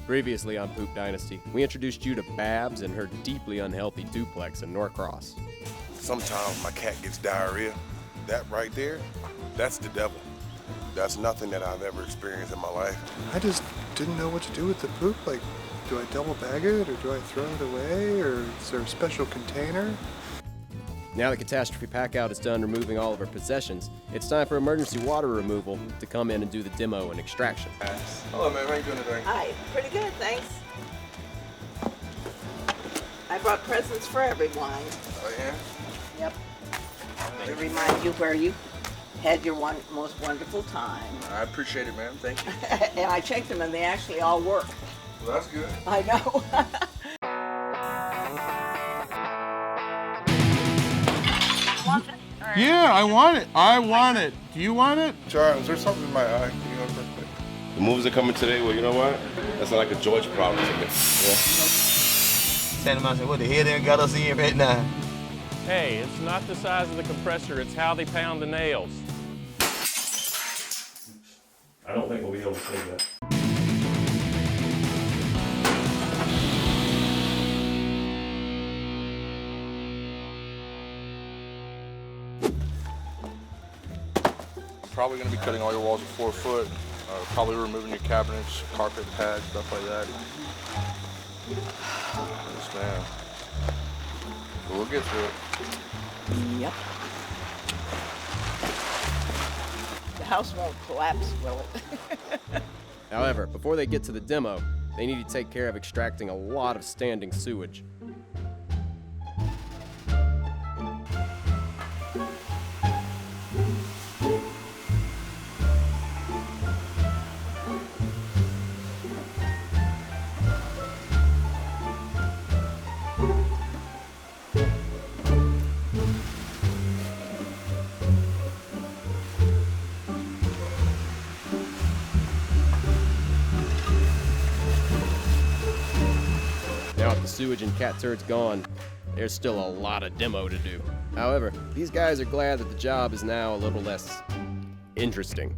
Previously on Poop Dynasty, we introduced you to Babs and her deeply unhealthy duplex in Norcross. Sometimes my cat gets diarrhea. That right there, that's the devil. That's nothing that I've ever experienced in my life. I just didn't know what to do with the poop. Like, do I double bag it or do I throw it away or is there a special container? Now that Catastrophe Packout is done removing all of our possessions, it's time for emergency water removal to come in and do the demo and extraction. Hello, man. How you doing today? Hi. Pretty good, thanks. I brought presents for everyone. Oh, yeah? Yep. To remind you where you had your most wonderful time. I appreciate it, man. Thank you. And I checked them and they actually all work. Well, that's good. I know. Yeah, I want it. I want it. Do you want it? Charles, there's something in my eye. Can you go real quick? The movies are coming today. Well, you know what? That's not like a George problem to me. Yeah. Tell him, I said, what the hell they got us in right now? Hey, it's not the size of the compressor, it's how they pound the nails. I don't think we'll be able to say that. Probably going to be cutting all your walls at 4 foot. Probably removing your cabinets, carpet pads, stuff like that. Yes, ma'am. But we'll get through it. Yep. The house won't collapse, will it? However, before they get to the demo, they need to take care of extracting a lot of standing sewage. Now with the sewage and cat turds gone, there's still a lot of demo to do. However, these guys are glad that the job is now a little less interesting.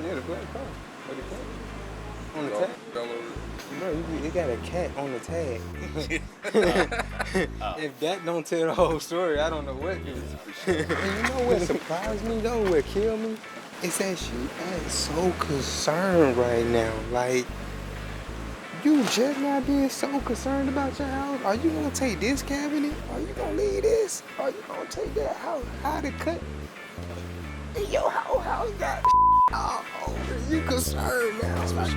Yeah, the black car. Where the cat? On the tag? Bro, they got a cat on the tag. If that don't tell the whole story, I don't know what is. And you know what surprised me though, what killed me? It's that she is so concerned right now. Like, you just not being so concerned about your house. Are you gonna take this cabinet? Are you gonna leave this? Are you gonna take that house out of cut? And your whole house got all over. You concerned now. Like,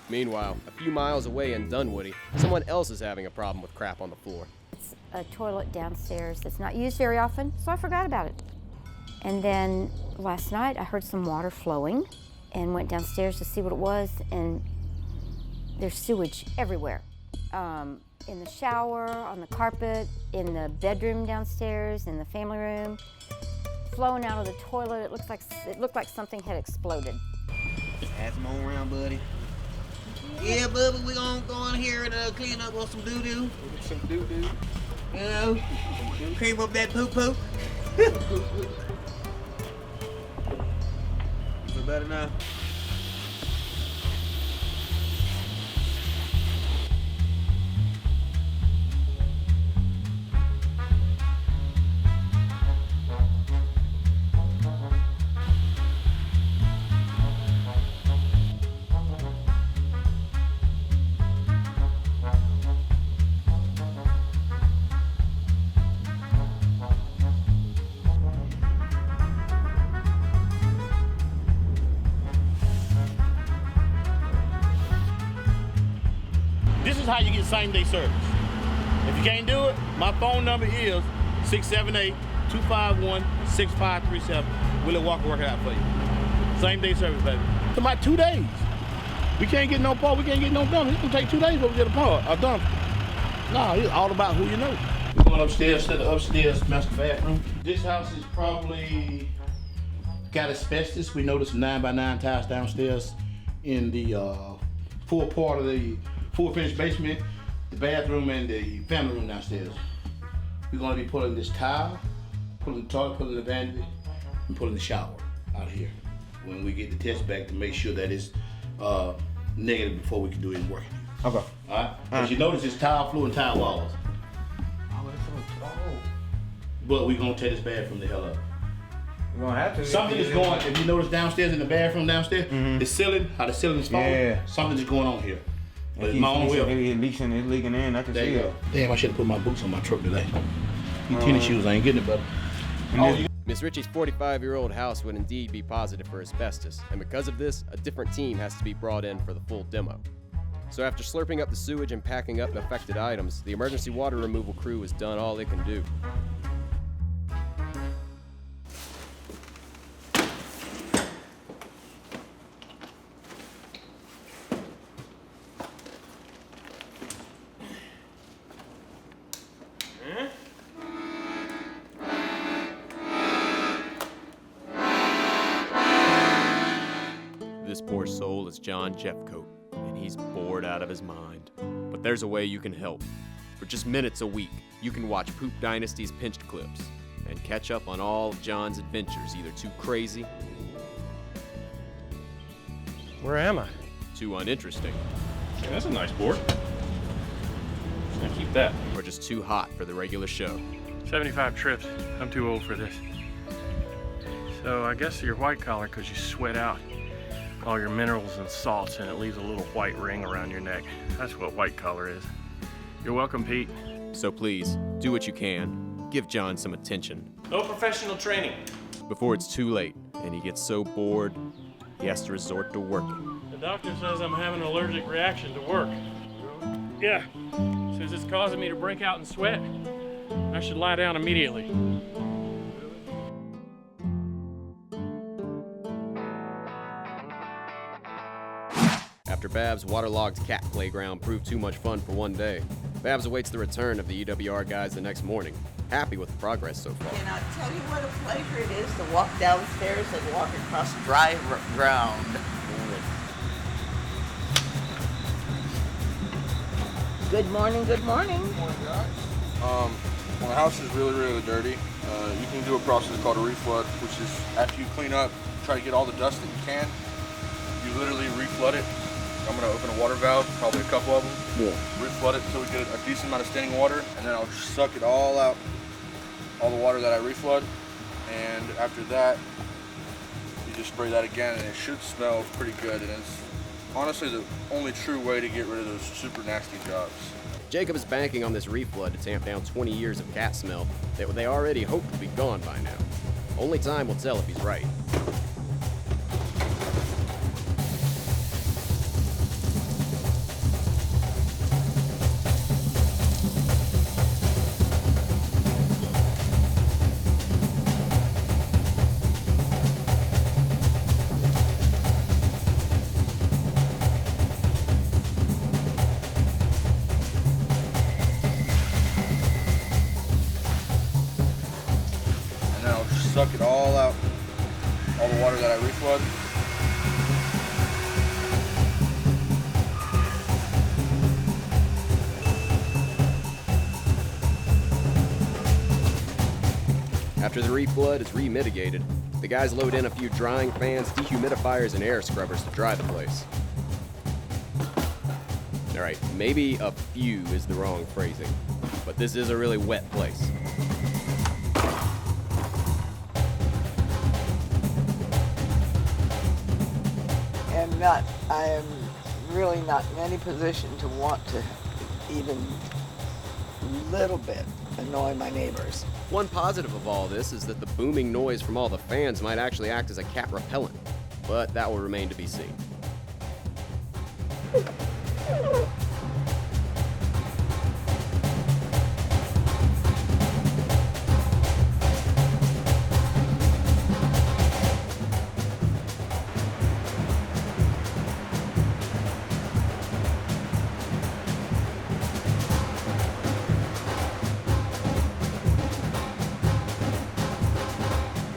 Meanwhile, a few miles away in Dunwoody, someone else is having a problem with crap on the floor. It's a toilet downstairs that's not used very often, so I forgot about it. And then last night I heard some water flowing and went downstairs to see what it was, and there's sewage everywhere. In the shower, on the carpet, in the bedroom downstairs, in the family room, flowing out of the toilet. It looked like something had exploded. pass them on around, buddy. Yeah, Bubba, we gonna go in here here and clean up on some doo-doo. Some doo-doo. You know, cream up that poo-poo. Feel better now? This is how you get same-day service. If you can't do it, my phone number is 678-251-6537. We'll work it out for you. Same-day service, baby. It's about 2 days. We can't get no part, we can't get no dump. It's gonna take 2 days before we get a part, a dump. Nah, it's all about who you know. We're going upstairs to the upstairs master bathroom. This house is probably got asbestos. We noticed 9x9 tiles downstairs in the full part of the full finished basement, the bathroom, and the family room downstairs. We're gonna be pulling this tile, pulling the toilet, pulling the vanity, and pulling the shower out of here. When we get the test back to make sure that it's negative before we can do any work. Okay. All right? Because you notice it's tile floor and tile walls. But we're gonna tear this bathroom the hell up. We're gonna have to. Something is going, if you notice downstairs in the bathroom downstairs, the ceiling, how the ceiling is falling, Yeah. something's going on here. But it's It's my own will. leaking in. I can There see you it. go. Damn, I should have put my boots on my truck today. These tennis shoes, I ain't getting it, brother. Miss Ritchie's 45-year-old house would indeed be positive for asbestos, and because of this, a different team has to be brought in for the full demo. So after slurping up the sewage and packing up affected items, the emergency water removal crew has done all they can do. This poor soul is John Jeffcoat, and he's bored out of his mind. But there's a way you can help. For just minutes a week, you can watch Poop Dynasty's pinched clips and catch up on all of John's adventures, either too crazy, Where am I? too uninteresting, Yeah, that's a nice board. I'll keep that. or just too hot for the regular show. 75 trips. I'm too old for this. So I guess you're white collar because you sweat out all your minerals and salts and it leaves a little white ring around your neck. That's what white collar is. You're welcome, Pete. So please, do what you can. Give John some attention No professional training. before it's too late and he gets so bored he has to resort to working. The doctor says I'm having an allergic reaction to work. Yeah. Says it's causing me to break out and sweat. I should lie down immediately. After Babs' waterlogged cat playground proved too much fun for one day, Babs awaits the return of the EWR guys the next morning, happy with the progress so far. Can I tell you what a pleasure it is to walk downstairs and walk across dry ground? Good morning, good morning. When the house is really, really dirty, you can do a process called a reflood, which is after you clean up, try to get all the dust that you can, you literally reflood it. I'm gonna open a water valve, probably a couple of them. Yeah. Reflood it until we get a decent amount of standing water, and then I'll suck it all out, all the water that I reflood. And after that, you just spray that again, and it should smell pretty good. And it's honestly the only true way to get rid of those super nasty jobs. Jacob is banking on this reflood to tamp down 20 years of cat smell that they already hoped would be gone by now. Only time will tell if he's right. And then I'll just suck it all out, all the water that I reflood. After the reflood is re-mitigated, the guys load in a few drying fans, dehumidifiers, and air scrubbers to dry the place. Alright, maybe a few is the wrong phrasing, but this is a really wet place. I am really not in any position to want to even little bit annoy my neighbors. One positive of all this is that the booming noise from all the fans might actually act as a cat repellent, but that will remain to be seen.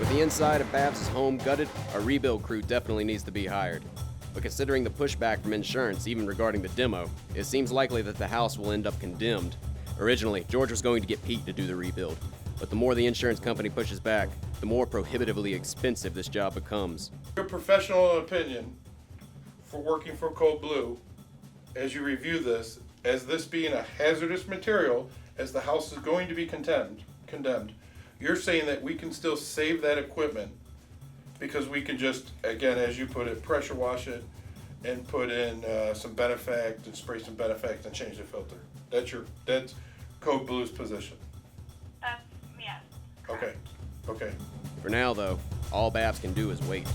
The inside of Babs' home gutted, a rebuild crew definitely needs to be hired. But considering the pushback from insurance, even regarding the demo, it seems likely that the house will end up condemned. Originally, George was going to get Pete to do the rebuild, but the more the insurance company pushes back, the more prohibitively expensive this job becomes. Your professional opinion for working for Code Blue, as you review this, as this being a hazardous material, as the house is going to be condemned, you're saying that we can still save that equipment because we can just, again, as you put it, pressure wash it and put in some Benefact and spray some Benefact and change the filter. That's Code Blue's position. Yes. Okay. For now, though, all Babs can do is wait.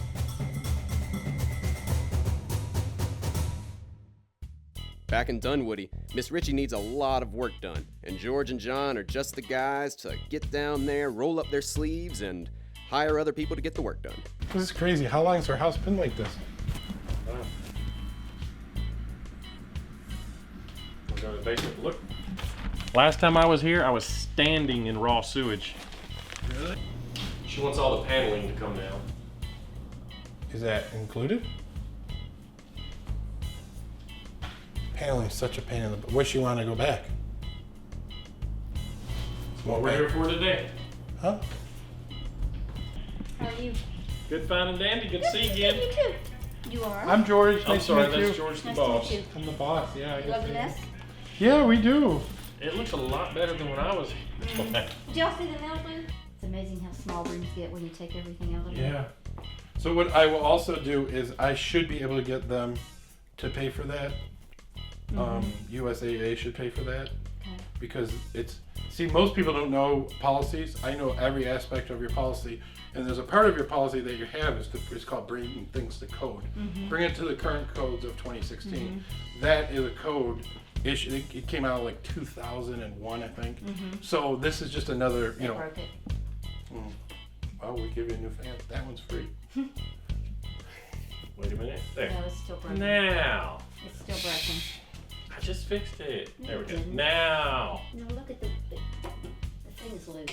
Back in Dunwoody, Miss Ritchie needs a lot of work done, and George and John are just the guys to get down there, roll up their sleeves, and hire other people to get the work done. This is crazy. How long has her house been like this? We'll go to the basement. Look. Last time I was here, I was standing in raw sewage. Really? She wants all the paneling to come down. Is that included? Paneling is such a pain in the butt. Wish you want to go back. What we're here for today. Huh? How are you? Good, fine, and dandy. Good to see you again. You too. You are? I'm George. I'm Nice sorry, to meet you. that's George the Nice boss. to meet you. I'm the boss, yeah. I You love the guess. mess? Yeah, we do. It looks a lot better than when I was. Did y'all see the mail booth? It's amazing how small rooms get when you take everything out of them. Yeah. So what I will also do is I should be able to get them to pay for that. USAA should pay for that. Okay. Because most people don't know policies. I know every aspect of your policy, and there's a part of your policy that you have is called bringing things to code. Bring it to the current codes of 2016. That is a code issue. It came out like 2001, I think. So this is just another, They broke it. Well, we give you a new fan. That one's free. Wait a minute. There. No, it's still broken. Now. It's still broken. I just fixed it. No, There we you go. didn't. Now. No, look at the thing is loose.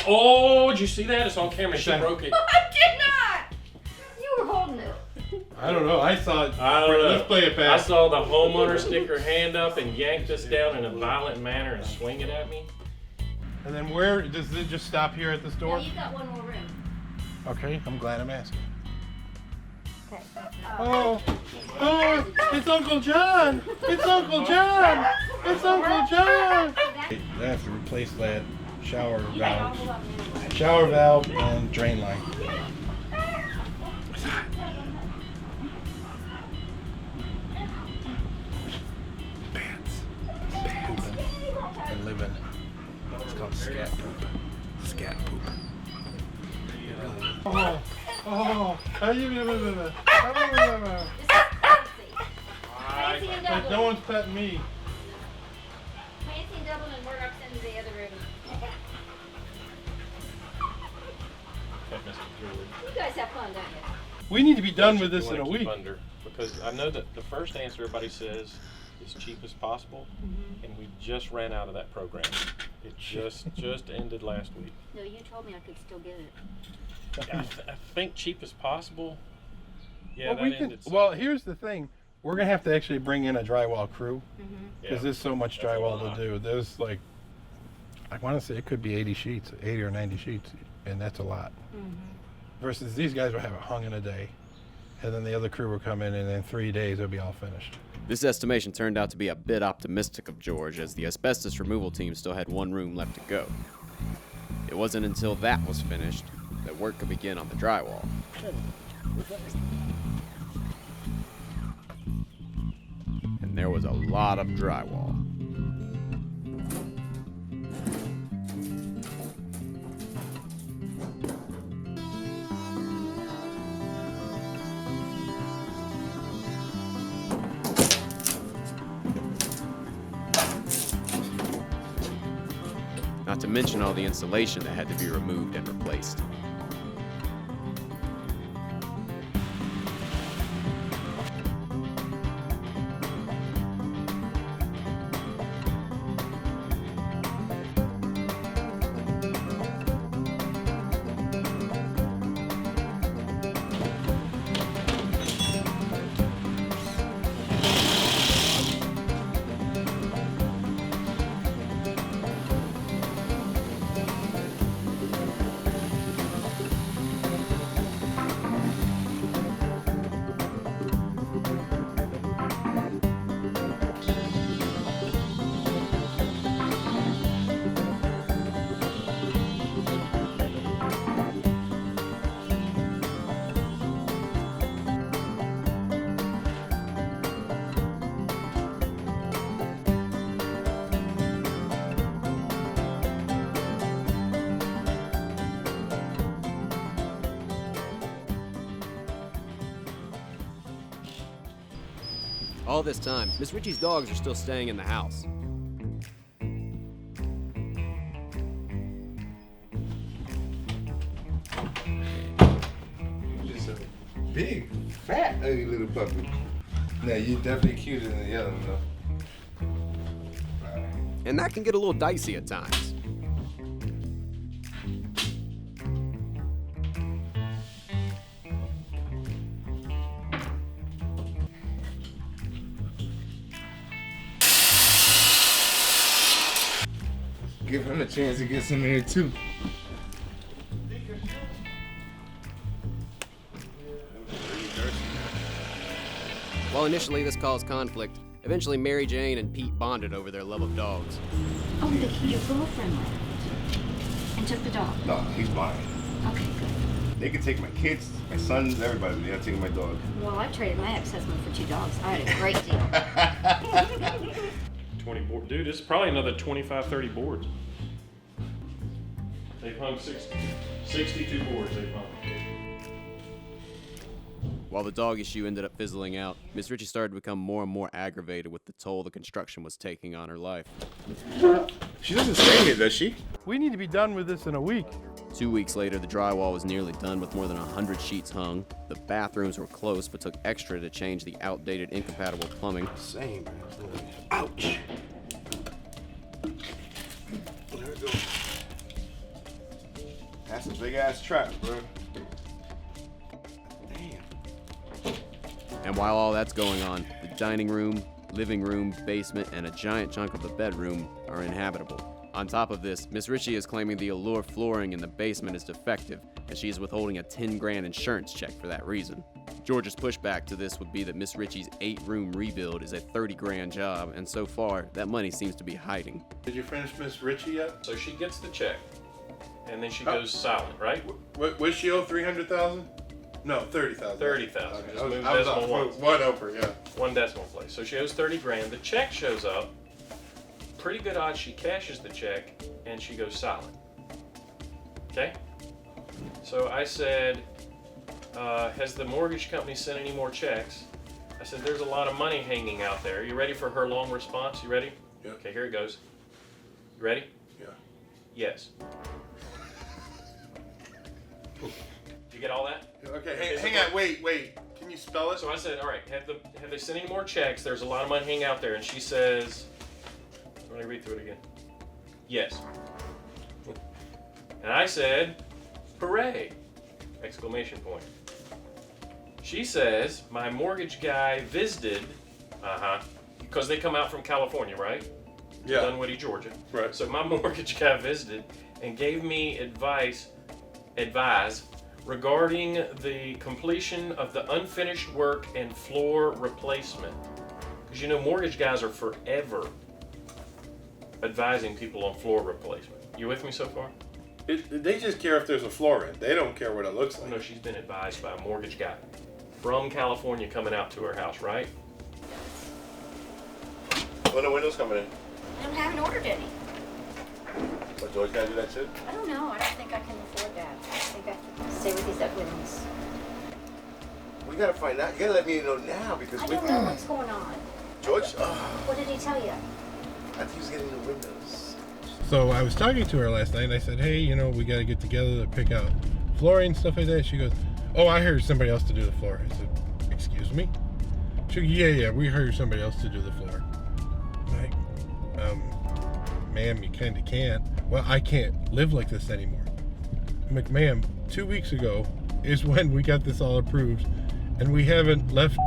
Oh, did you see that? It's on camera. She broke it. I did not! You were holding it. I don't know. I saw it. I don't know. Let's play it I back. saw the homeowner stick her hand up and yank this down in a violent manner and swing it at me. And then where does it just stop here at this No, door? you got one more room. Okay, I'm glad I'm asking. Okay. Oh, it's Uncle John! It's Uncle John! It's Uncle John! I have to replace that shower valve and drain line. Bats pooping and living. It's called scat poop. Scat poop. Oh, how you doing? Fancy and Like no Dublin. one's petting me. Fancy and Dublin and Murdoch's into the other room. You guys have fun, don't you? We need to be done with You this in wanna a keep week. Under, because I know that the first answer everybody says is cheap as possible, and we just ran out of that program. It just ended last week. No, you told me I could still get it. I think cheap as possible. Yeah, Well, that we can. ended. Well, here's the thing. We're gonna have to actually bring in a drywall crew because Yeah. there's so much That's a drywall lot. to do. There's like, I want to say it could be 80 sheets, 80 or 90 sheets, and that's a lot. Versus these guys will have it hung in a day, and then the other crew will come in, and in 3 days it'll be all finished. This estimation turned out to be a bit optimistic of George, as the asbestos removal team still had one room left to go. It wasn't until that was finished that work could begin on the drywall. And there was a lot of drywall. Not to mention all the insulation that had to be removed and replaced. All this time, Miss Ritchie's dogs are still staying in the house. Just a big, fat, ugly little puppy. No, you're definitely cuter than the other one, though. And that can get a little dicey at times. Give him a chance to get some air, too. While initially this caused conflict, eventually Mary Jane and Pete bonded over their love of dogs. Oh, but your girlfriend left and took the dog. No, he's mine. Okay, good. They can take my kids, my sons, everybody, but they're not taking my dog. Well, I traded my ex-husband for 2 dogs. I had a great deal. 20 board. Dude, it's probably another 25, 30 boards. They've hung 62 boards they've hung. While the dog issue ended up fizzling out, Miss Ritchie started to become more and more aggravated with the toll the construction was taking on her life. She doesn't stay here, does she? We need to be done with this in a week. 2 weeks later, the drywall was nearly done with more than 100 sheets hung. The bathrooms were close, but took extra to change the outdated, incompatible plumbing. Same. Ouch. There it goes. That's a big ass trap, bro. Damn. And while all that's going on, the dining room, living room, basement, and a giant chunk of the bedroom are inhabitable. On top of this, Miss Ritchie is claiming the Allure flooring in the basement is defective, and she is withholding a 10 grand insurance check for that reason. George's pushback to this would be that Miss Ritchie's 8-room rebuild is a 30 grand job, and so far, that money seems to be hiding. Did you finish Miss Ritchie yet? So she gets the check, and then she goes silent, right? Was she owed 300,000? No, 30,000. 30,000. Okay. Just move I was decimal off ones. one over, yeah. 1 decimal place. So she owes 30 grand. The check shows up. Pretty good odds she cashes the check and she goes silent. Okay? So I said, has the mortgage company sent any more checks? I said, there's a lot of money hanging out there. You ready for her long response? You ready? Yeah. Okay, here it goes. You ready? Yeah. Yes. Did you get all that? Okay, hang on, wait. Can you spell it? So I said, all right, have they sent any more checks? There's a lot of money hanging out there. And she says, let me read through it again. Yes. And I said, hooray! Exclamation point. She says, my mortgage guy visited, because they come out from California, right? to Dunwoody, Georgia. Right. So my mortgage guy visited and gave me advice regarding the completion of the unfinished work and floor replacement. Because you know, mortgage guys are forever advising people on floor replacement. You with me so far? They just care if there's a floor in. They don't care what it looks like. No, she's been advised by a mortgage guy from California coming out to her house, right? When the windows coming in? I haven't ordered any. But George gotta do that too? I don't know. I don't think I can afford that. I think I have to stay with these upwinds. We gotta find out. You gotta let me know now because I don't know what's going on. George? What did he tell you? I think he was getting the windows. So I was talking to her last night and I said, hey, you know, we got to get together to pick out flooring and stuff like that. She goes, oh, I hired somebody else to do the floor. I said, excuse me? She goes, yeah, we hired somebody else to do the floor. I'm like, ma'am, you kind of can't. Well, I can't live like this anymore. I'm like, ma'am, 2 weeks ago is when we got this all approved and we haven't left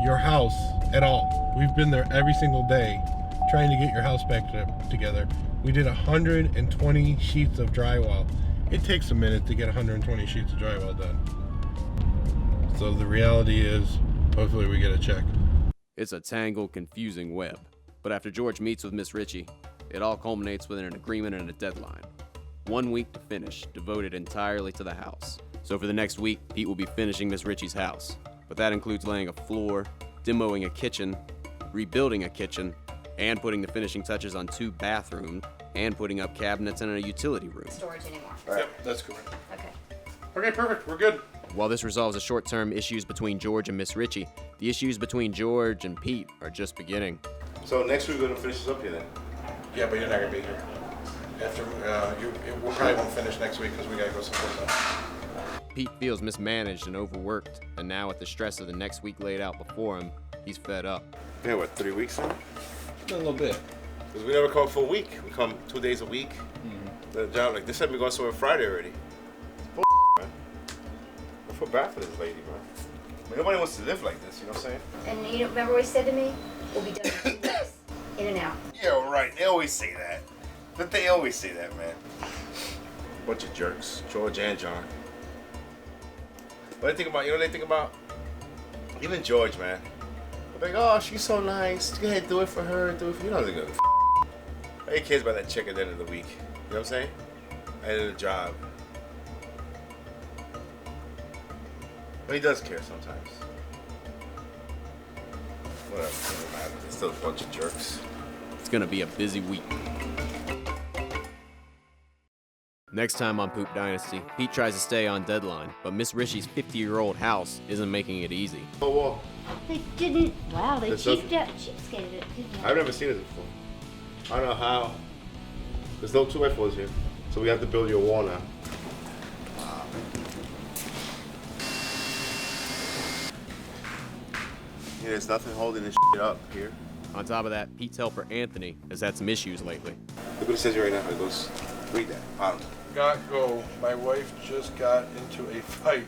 your house at all. We've been there every single day trying to get your house back together. We did 120 sheets of drywall. It takes a minute to get 120 sheets of drywall done. So the reality is, hopefully we get a check. It's a tangled, confusing web. But after George meets with Miss Ritchie, it all culminates with an agreement and a deadline. 1 week to finish, devoted entirely to the house. So for the next week, Pete will be finishing Miss Ritchie's house. But that includes laying a floor, demoing a kitchen, rebuilding a kitchen, and putting the finishing touches on 2 bathrooms, and putting up cabinets and a utility room. Storage anymore. Yep, that's correct. Okay. Okay, perfect. We're good. While this resolves the short-term issues between George and Miss Ritchie, the issues between George and Pete are just beginning. So next week we're gonna finish this up here then? Yeah, but you're not gonna be here. After we probably won't finish next week because we gotta go someplace else. Pete feels mismanaged and overworked, and now with the stress of the next week laid out before him, he's fed up. Yeah, what, 3 weeks now? A little bit. Because we never come for a week. We come 2 days a week. The job, like this time we're going somewhere Friday already. Man. I feel bad for this lady, man. I mean, nobody wants to live like this, you know what I'm saying? And you don't remember what he said to me? We'll be done in 2 weeks. In and out. Yeah, right. They always say that. But they always say that, man. Bunch of jerks. George and John. What they think about, you know what they think about? Even George, man. They're like, oh, she's so nice. Go ahead, do it for her. Do it for you. Know, they're good. He cares about that chick at the end of the week. You know what I'm saying? At the end of the job. But he does care sometimes. Whatever. Doesn't matter. They're still a bunch of jerks. It's gonna be a busy week. Next time on Poop Dynasty, Pete tries to stay on deadline, but Miss Ritchie's 50-year-old house isn't making it easy. Oh, well. They didn't. Wow, they It's cheapskated it, didn't they? I've never seen it before. I don't know how. There's no 2x4s here, so we have to build you a wall now. Yeah, there's nothing holding this shit up here. On top of that, Pete's helper Anthony has had some issues lately. Look what it says here right now. It goes, read that. Bottom. Got go. My wife just got into a fight